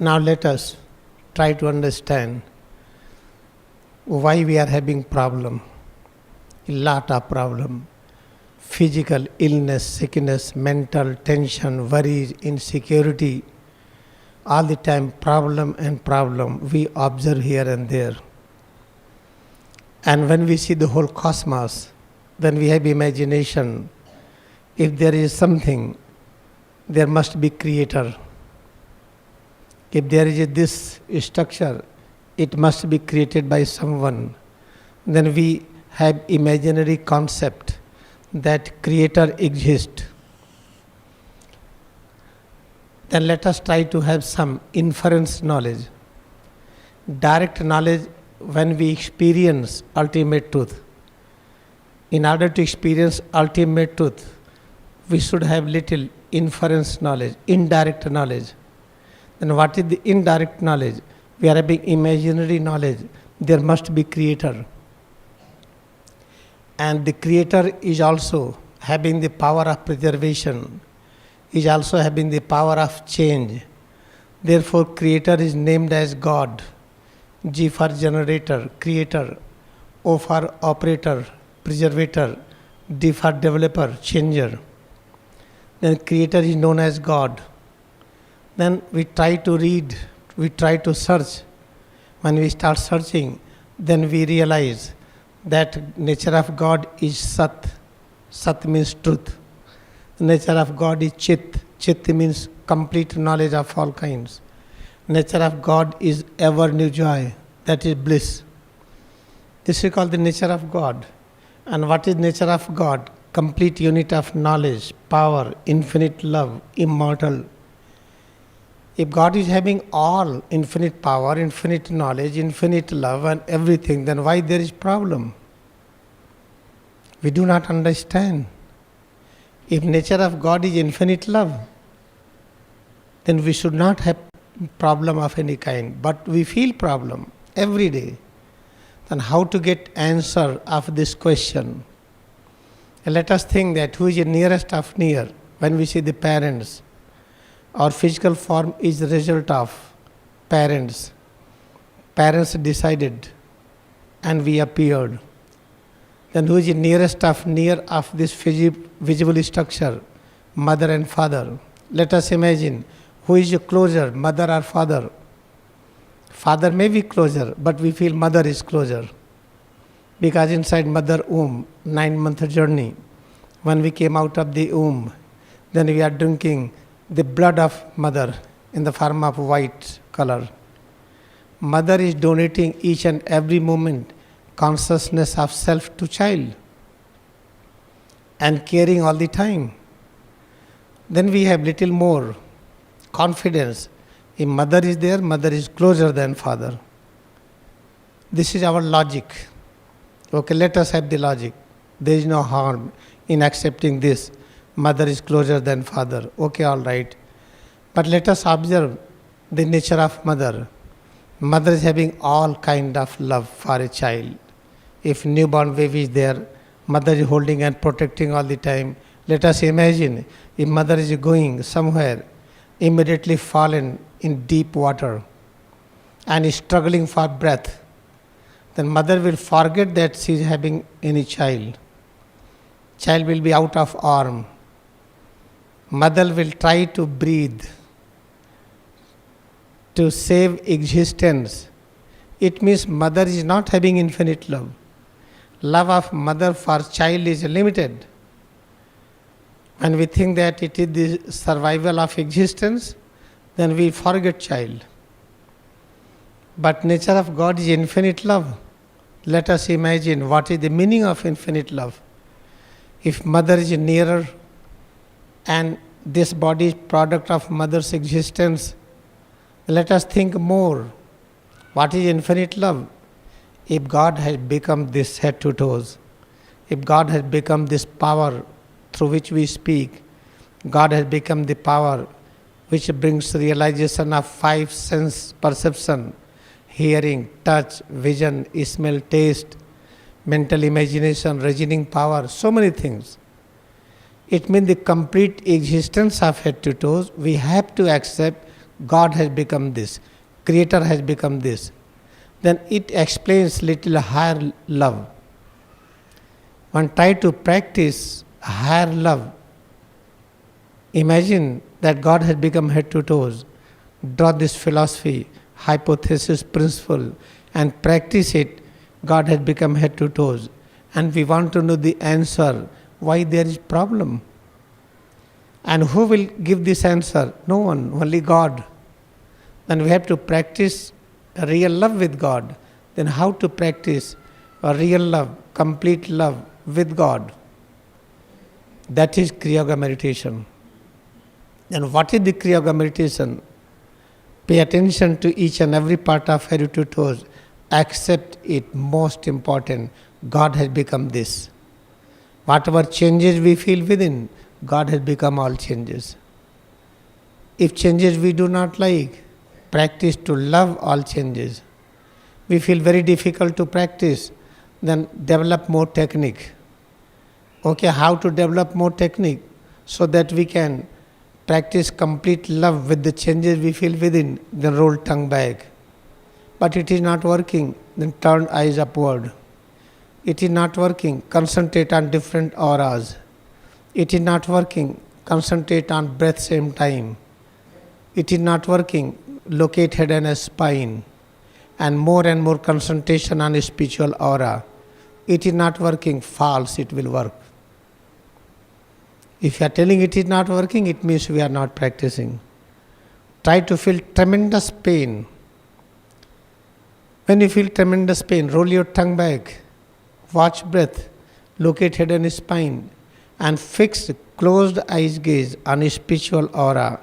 Now let us try to understand why we are having problem. A lot of problem. Physical illness, sickness, mental tension, worries, insecurity. All the time problem and problem we observe here and there. And when we see the whole cosmos, when we have imagination, if there is something, there must be creator. If there is this structure, it must be created by someone. Then we have imaginary concept that creator exists. Then let us try to have some inference knowledge. Direct knowledge when we experience ultimate truth. In order to experience ultimate truth, we should have little inference knowledge, indirect knowledge. Then what is the indirect knowledge? We are having imaginary knowledge. There must be creator. And the creator is also having the power of preservation, is also having the power of change. Therefore, creator is named as God. G for generator, creator. O for operator, preservator. D for developer, changer. Then creator is known as God. Then we try to read, we try to search. When we start searching, then we realize that nature of God is Sat. Sat means truth. The nature of God is Chit. Chit means complete knowledge of all kinds. Nature of God is ever new joy, that is bliss. This is called the nature of God. And what is nature of God? Complete unit of knowledge, power, infinite love, immortal. If God is having all infinite power, infinite knowledge, infinite love and everything, then why there is problem? We do not understand. If nature of God is infinite love, then we should not have problem of any kind. But we feel problem every day. Then how to get answer of this question? And let us think that who is the nearest of near when we see the parents. Our physical form is the result of parents. Parents decided and we appeared. Then who is the nearest of near of this visible structure? Mother and father. Let us imagine who is closer, mother or father. Father may be closer, but we feel mother is closer. Because inside mother womb, 9-month journey, when we came out of the womb, then we are drinking the blood of mother in the form of white color. Mother is donating each and every moment consciousness of self to child and caring all the time. Then we have little more confidence. If mother is there, mother is closer than father. This is our logic. Okay, let us have the logic. There is no harm in accepting this. Mother is closer than father. Okay, all right. But let us observe the nature of mother. Mother is having all kind of love for a child. If newborn baby is there, mother is holding and protecting all the time. Let us imagine if mother is going somewhere, immediately fallen in deep water and is struggling for breath, then mother will forget that she is having any child. Child will be out of arm. Mother will try to breathe to save existence. It means mother is not having infinite love. Love of mother for child is limited. When we think that it is the survival of existence, then we forget child. But nature of God is infinite love. Let us imagine what is the meaning of infinite love. If mother is nearer and this body is product of mother's existence, let us think more. What is infinite love? If God has become this head to toes, if God has become this power through which we speak, God has become the power which brings realization of 5 sense perception, hearing, touch, vision, smell, taste, mental imagination, reasoning power, so many things. It means the complete existence of head to toes. We have to accept God has become this, Creator has become this. Then it explains little higher love. One try to practice higher love. Imagine that God has become head to toes. Draw this philosophy, hypothesis, principle, and practice it. God has become head to toes. And we want to know the answer, why there is problem. And who will give this answer? No one, only God. Then we have to practice a real love with God. Then how to practice a real love, complete love with God? That is Kriya Yoga meditation. And what is the Kriya Yoga meditation? Pay attention to each and every part of head to toes. Accept it, most important. God has become this. Whatever changes we feel within, God has become all changes. If changes we do not like, practice to love all changes. We feel very difficult to practice, then develop more technique. Okay, how to develop more technique? So that we can practice complete love with the changes we feel within, then roll tongue back. But it is not working, then turn eyes upward. It is not working, concentrate on different auras. It is not working, concentrate on breath same time. It is not working, locate head and spine. And more concentration on a spiritual aura. It is not working, false, it will work. If you are telling it is not working, it means we are not practicing. Try to feel tremendous pain. When you feel tremendous pain, roll your tongue back, watch breath, locate head and spine, and fix closed eyes gaze on a spiritual aura.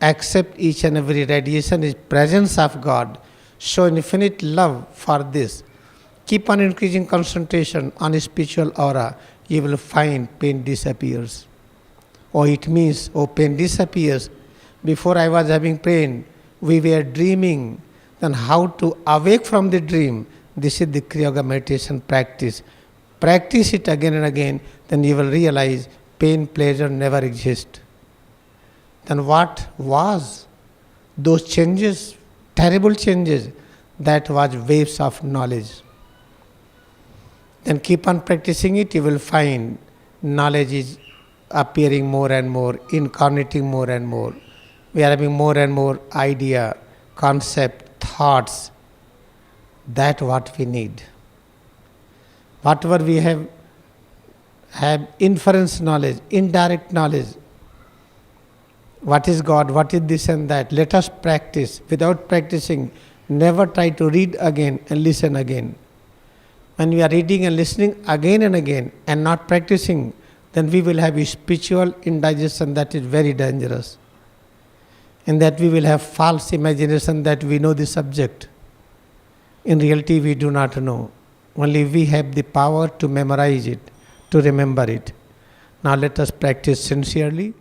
Accept each and every radiation is presence of God. Show infinite love for this. Keep on increasing concentration on a spiritual aura. You will find pain disappears. Oh, it means, oh, pain disappears. Before I was having pain, we were dreaming. Then how to awake from the dream? This is the Kriya Yoga meditation practice. Practice it again and again, then you will realize pain, pleasure never exist. Then what was? Those changes, terrible changes, that was waves of knowledge. Then keep on practicing it, you will find knowledge is appearing more and more, incarnating more and more. We are having more and more idea, concept, thoughts. That's what we need. Whatever we have inference knowledge, indirect knowledge. What is God, what is this and that? Let us practice. Without practicing, never try to read again and listen again. When we are reading and listening again and again and not practicing, then we will have a spiritual indigestion that is very dangerous. In that we will have false imagination that we know the subject. In reality, we do not know. Only we have the power to memorize it, to remember it. Now let us practice sincerely.